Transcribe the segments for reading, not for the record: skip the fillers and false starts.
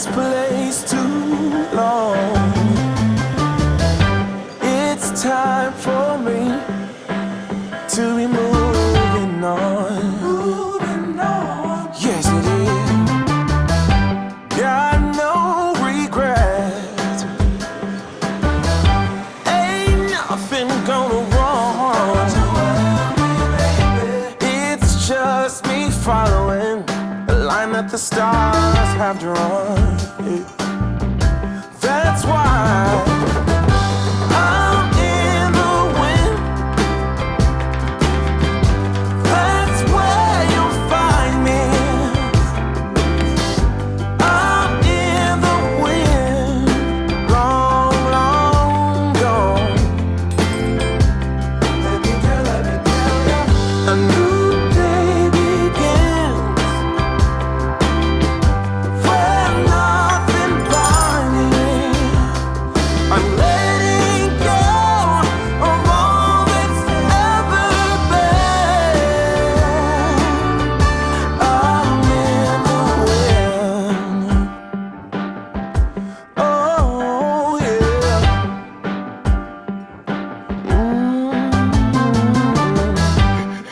this place too long. It's time for me to be moving on. Moving on. Yes, it is. Got no regrets. Ain't nothing gonna wrong. It's just me following the line that the stars have drawn. That's why I'm in the wind. That's where you'll find me. I'm in the wind, long, long gone. Let me tell you, a new day begins where nothing binds me. I'm letting go of all that's ever been. I'm in the wind. Oh yeah.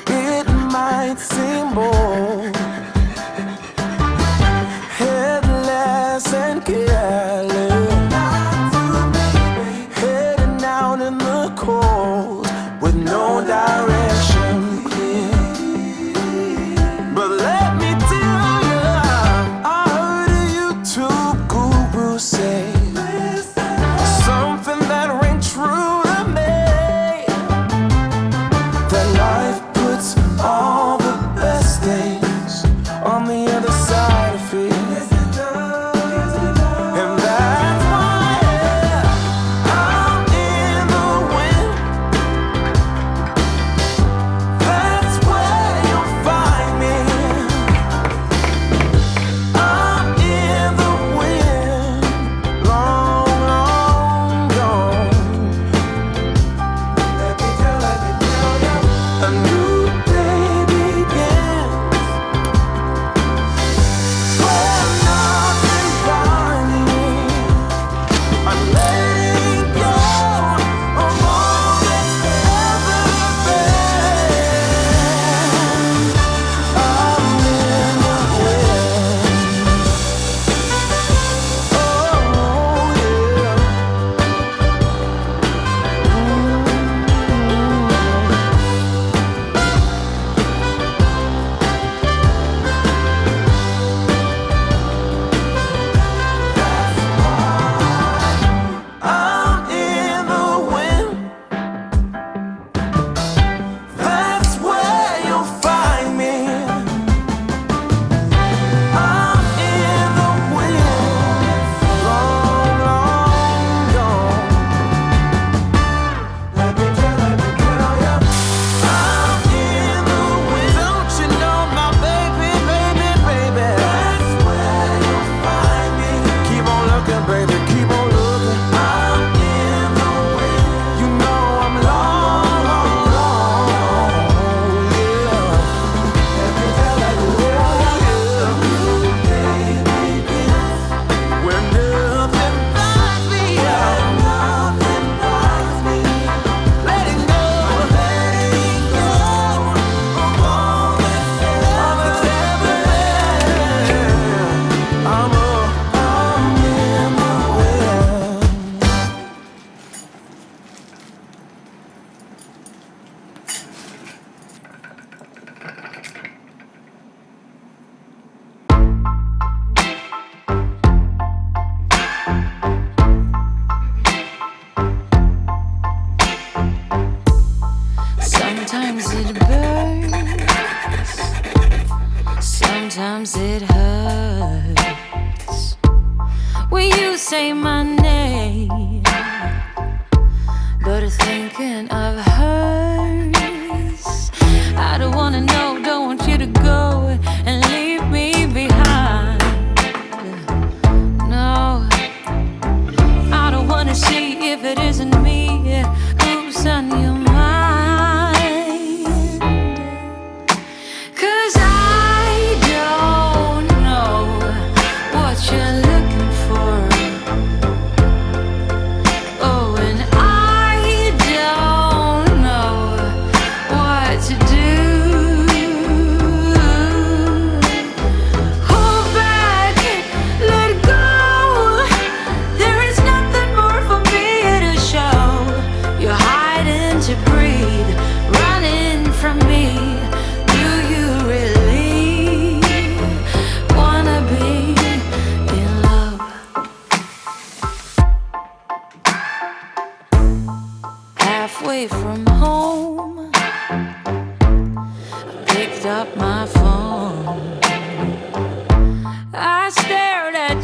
It might seem bold, headless and careless, heading out in the cold with no direction clear. But let me tell you, I heard a YouTube guru say something that rang true to me, that life puts all the best things on the other side of it. And that's why I'm in the wind. That's where you'll find me. I'm in the wind, long, long gone. Let me tell you, a new day begins where nothing binds me. I'm letting go of all that's ever been. I'm in the wind. Oh yeah. I'm in the wind. That's where you'll find me. I'm in the wind, long, long gone. Let me tell you, I'm in the wind. Don't you know, my baby, baby, baby? That's where you'll find me. Keep on looking, baby, keep on looking. I'm in the wind. You know I'm long, long, long, yeah. Let me tell you, yeah. New day begins where nothing binds me. Nothing binds me. Letting go of all that's ever been. I'm in the wind. Sometimes it burns, sometimes it hurts. When you say my name, but thinking of hers. I don't wanna know, don't want you to go and leave me behind. No, I don't wanna see if it isn't me who's on your mind. 'Cause I don't know what you're looking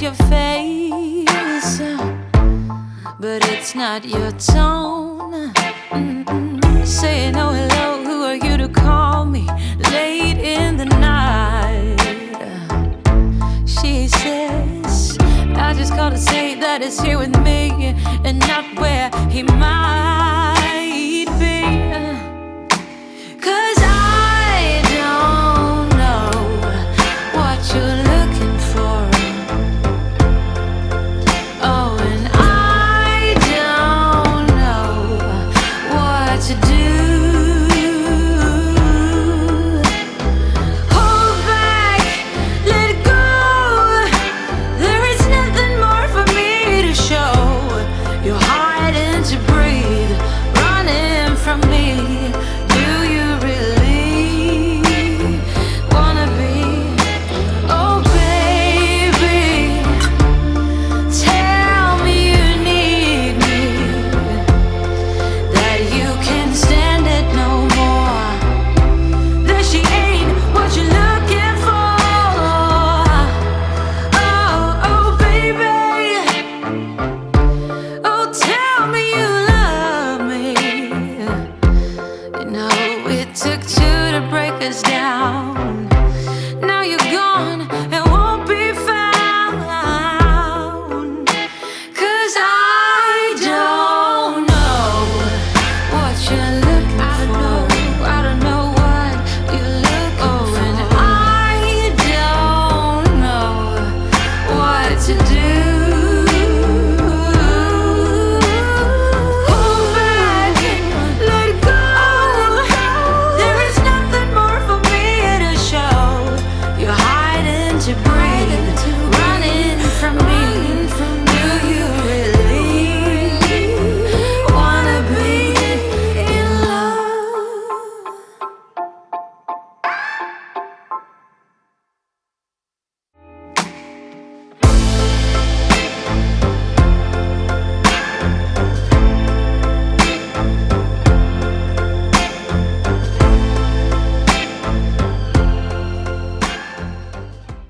your face, but it's not your tone. Saying oh hello, who are you to call me late in the night? She says I just called to say that it's here with me and not where he might.